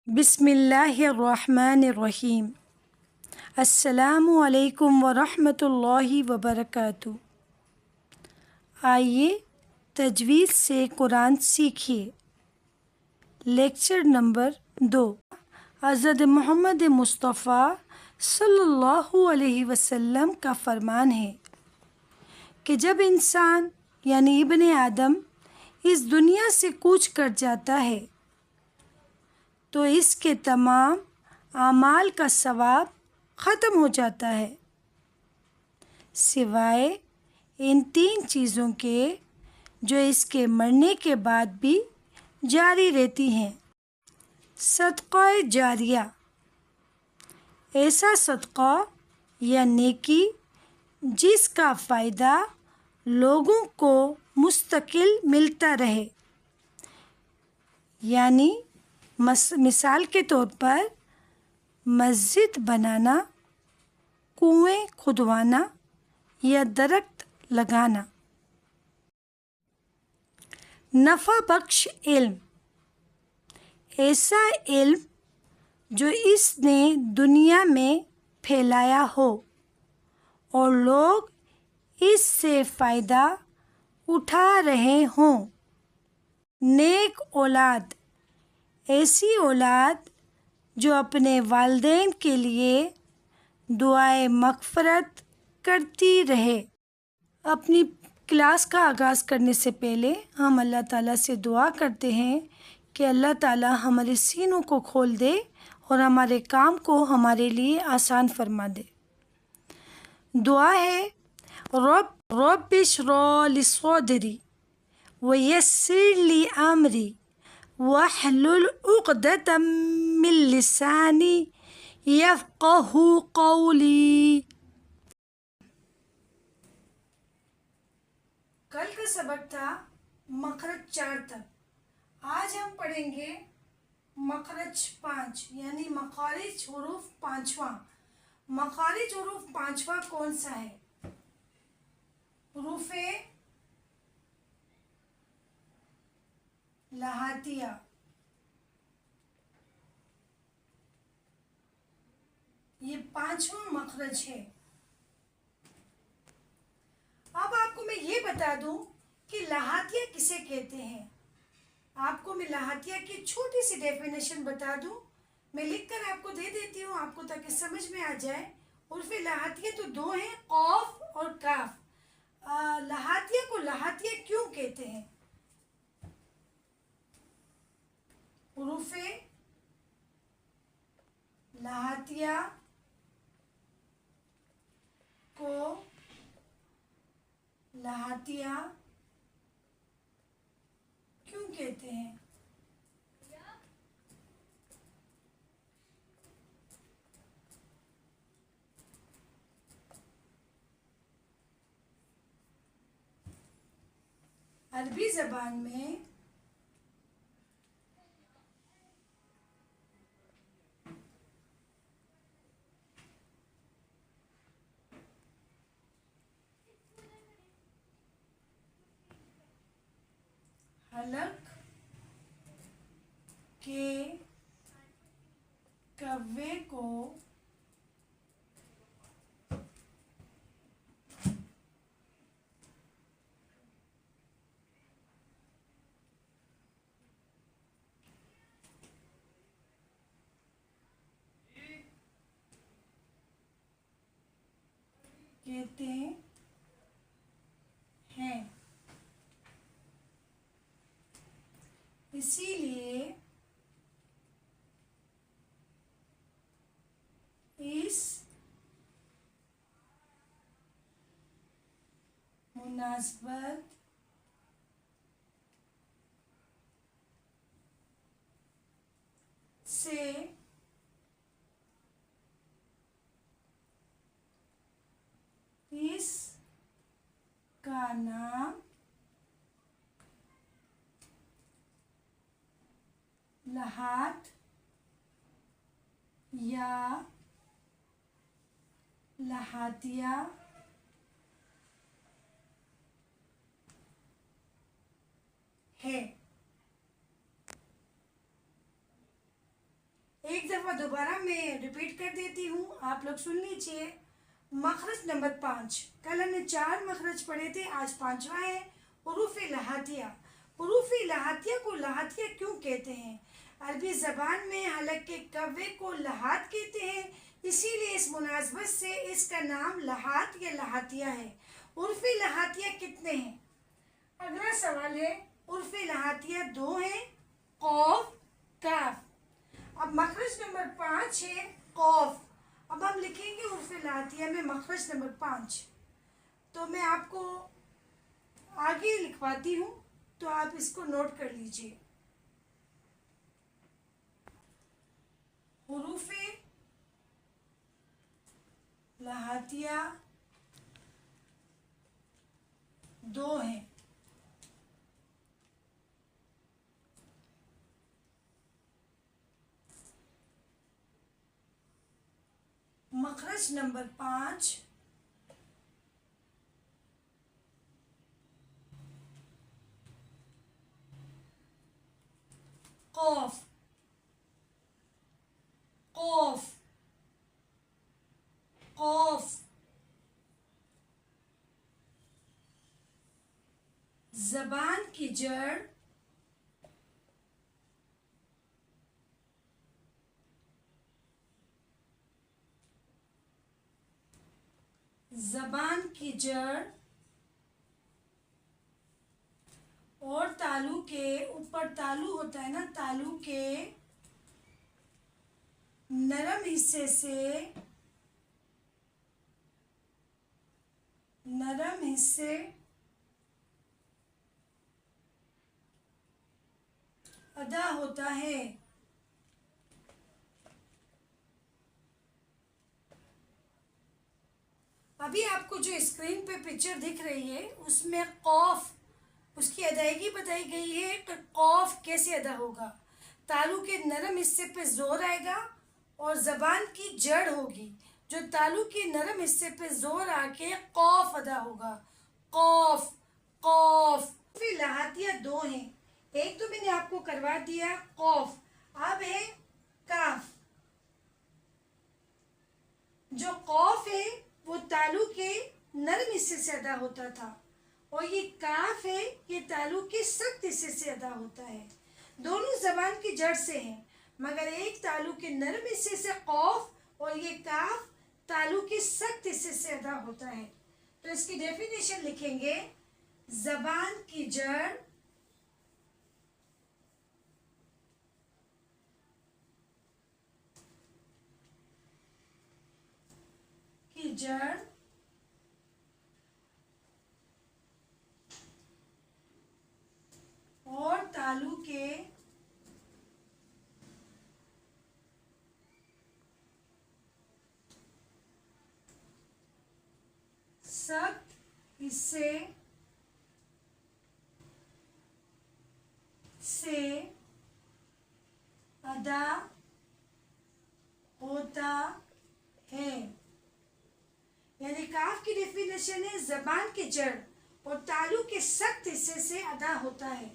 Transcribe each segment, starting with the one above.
بسم اللہ الرحمن الرحیم۔ السلام علیکم ورحمۃ اللہ وبرکاتہ۔ آئیے تجوید سے قرآن سیکھیے۔ Lecture number 2۔ حضرت محمد مصطفیٰ صلی اللہ علیہ وسلم کا فرمان ہے کہ جب انسان یعنی ابن آدم اس دنیا سے کوچ کر جاتا ہے تو اس کے تمام اعمال کا ثواب ختم ہو جاتا ہے سوائے ان 3 چیزوں کے جو اس کے مرنے کے بعد بھی جاری رہتی ہیں۔ صدقہ جاریہ، ایسا صدقہ یا نیکی جس کا فائدہ لوگوں کو مستقل ملتا رہے، یعنی مثال کے طور پر مسجد بنانا، کنویں کھدوانا یا درخت لگانا۔ نفع بخش علم، ایسا علم جو اس نے دنیا میں پھیلایا ہو اور لوگ اس سے فائدہ اٹھا رہے ہوں۔ نیک اولاد، ایسی اولاد جو اپنے والدین کے لیے دعائے مغفرت کرتی رہے۔ اپنی کلاس کا آغاز کرنے سے پہلے ہم اللہ تعالیٰ سے دعا کرتے ہیں کہ اللہ تعالیٰ ہمارے سینوں کو کھول دے اور ہمارے کام کو ہمارے لیے آسان فرما دے۔ دعا ہے، رب اشرح لی صدری ویسر لی امری واحلل عقدۃ من لسانی یفقہوا قولی۔ کل کا سبق تھا مخرج 4 تک۔ آج ہم پڑھیں گے مخرج 5 یعنی مخارج حروف 5واں۔ مخارج حروف 5واں کون سا ہے؟ حروف لہاتیہ۔ یہ 5واں مخرج ہے۔ اب آپ کو میں یہ بتا دوں کہ لہاتیہ کسے کہتے ہیں۔ آپ کو میں لہاتیہ کی چھوٹی سی ڈیفینیشن بتا دوں، میں لکھ کر آپ کو دے دیتی ہوں آپ کو تاکہ سمجھ میں آ جائے۔ حروف لہاتیہ تو 2 ہیں، قاف اور کاف۔ لہاتیہ کو لہاتیہ کیوں کہتے ہیں؟ حروف لہاتیہ کو لہاتیہ کیوں کہتے ہیں؟ عربی زبان میں حلق کے کوے کو کہتے ہیں، اسی لیے اس مناسبت سے اس کا نام لحات یا لہاتیہ ہے۔ دفعہ دوبارہ میں ریپیٹ کر دیتی ہوں، آپ لوگ سن لیجئے۔ مخرج نمبر 5، کل ہم نے 4 مخرج پڑھے تھے، آج 5واں ہے حروف لہاتیہ۔ حروف لہاتیہ کو لہاتیہ کیوں کہتے ہیں؟ عربی زبان میں حلق کے کوے کو لحات کہتے ہیں، اسی لیے اس مناسبت سے اس کا نام لحات یا لہاتیہ ہے۔ حروف لہاتیہ کتنے ہیں؟ اگلا سوال ہے، حروف لہاتیہ 2 ہیں، قاف، کاف۔ اب مخرج نمبر 5 ہے قاف۔ اب ہم لکھیں گے حروف لہاتیہ میں مخرج نمبر 5، تو میں آپ کو آگے لکھواتی ہوں تو آپ اس کو نوٹ کر لیجئے۔ حروف لہاتیہ 2 ہیں، مخرج نمبر 5 قاف، قاف، قاف۔ زبان کی جڑ زبان کی جڑ اور تالو کے اوپر تالو ہوتا ہے نا، تالو کے نرم حصے ادا ہوتا ہے۔ ابھی آپ کو جو اسکرین پہ پکچر دکھ رہی ہے اس میں قاف، اس کی ادائیگی بتائی گئی ہے کہ قاف کیسے ادا ہوگا۔ تالو کے نرم حصے پہ زور آئے گا اور زبان کی جڑ ہوگی جو تالو کے نرم حصے پہ زور آ کے قاف ادا ہوگا، قاف، قاف۔ حروف لہاتیہ 2 ہیں، ایک تو میں نے آپ کو کروا دیا قاف، اب ہے کاف۔ جو قاف ہے وہ تالو کے نرم حصے سے ادا ہوتا تھا اور یہ کاف ہے، یہ تالو کے سخت حصے سے ادا ہوتا ہے۔ دونوں زبان کی جڑ سے ہیں، مگر ایک تالو کے نرم حصے سے قاف اور یہ کاف تالو کے سخت حصے سے ادا ہوتا ہے۔ تو اس کی ڈیفینیشن لکھیں گے، زبان کی جڑ اور تالو کے سخت حصے سے ادا ہوتا ہے۔ یعنی کاف کی ڈیفینیشن ہے زبان کی جڑ اور تالو کے سخت حصے سے ادا ہوتا ہے۔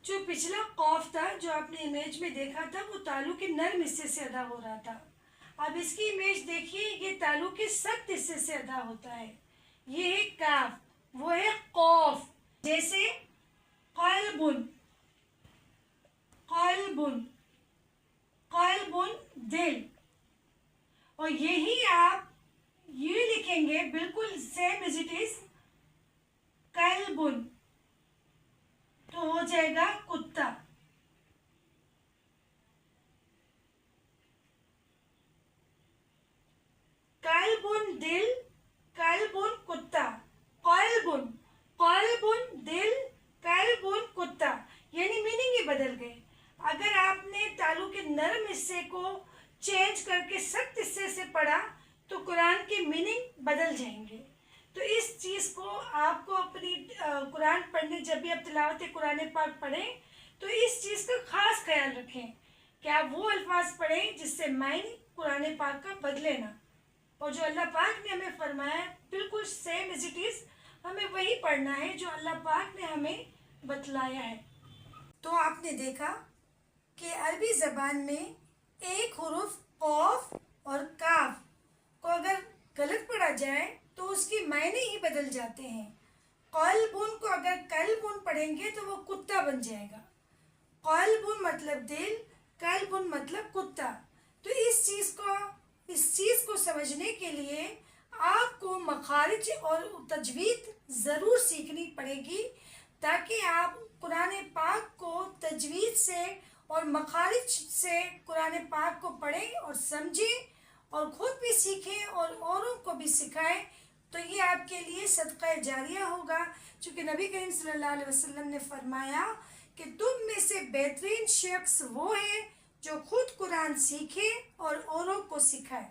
جو پچھلا قاف تھا جو آپ نے امیج میں دیکھا تھا وہ تالو کے نرم حصے سے ادا ہو رہا تھا، اب اس کی امیج دیکھیے، یہ تالو کے سخت حصے سے ادا ہوتا ہے۔ یہ ہے کاف، وہ ہے قاف۔ جیسے قلب، قلب، قلب دل، اور یہی آپ یہ لکھیں گے بالکل سیم ایز اٹ از قلب، تو ہو جائے گا کتا۔ قلب دل، قلب کتا، قلب، قلب دل، قلب کتا، یعنی میننگ ہی بدل گئے۔ اگر آپ نے تالو کے نرم حصے کو چینج کر کے سخت حصے سے پڑھا تو قرآن کے میننگ بدل جائیں گے۔ تو اس چیز کو آپ کو اپنی قرآن پڑھنے، جب بھی آپ تلاوت قرآن پاک پڑھیں تو اس چیز کا خاص خیال رکھیں کہ آپ وہ الفاظ پڑھیں جس سے معنی قرآن پاک کا بدلے نہ، اور جو اللہ پاک نے ہمیں فرمایا ہے بالکل سیم ایز اٹ از ہمیں وہی پڑھنا ہے جو اللہ پاک نے ہمیں بتلایا ہے۔ تو آپ نے دیکھا کہ عربی زبان میں ایک حرف قاف اور کاف کو اگر غلط پڑھا جائے تو اس کے معنی ہی بدل جاتے ہیں. قلبن کو اگر کلبن پڑھیں گے تو وہ کتا بن جائے گا. قلبن مطلب دل، کلبن مطلب کتا. تو اس چیز کو سمجھنے کے لیے آپ کو مخارج اور تجوید ضرور سیکھنی پڑے گی، تاکہ آپ قرآن پاک کو تجوید سے اور مخارج سے قرآن پاک کو پڑھیں اور سمجھیں اور خود بھی سیکھیں اور اوروں کو بھی سکھائیں. تو یہ آپ کے لیے صدقہ جاریہ ہوگا، چونکہ نبی کریم صلی اللہ علیہ وسلم نے فرمایا کہ تم میں سے بہترین شخص وہ ہے جو خود قرآن سیکھے اور اوروں کو سکھائے.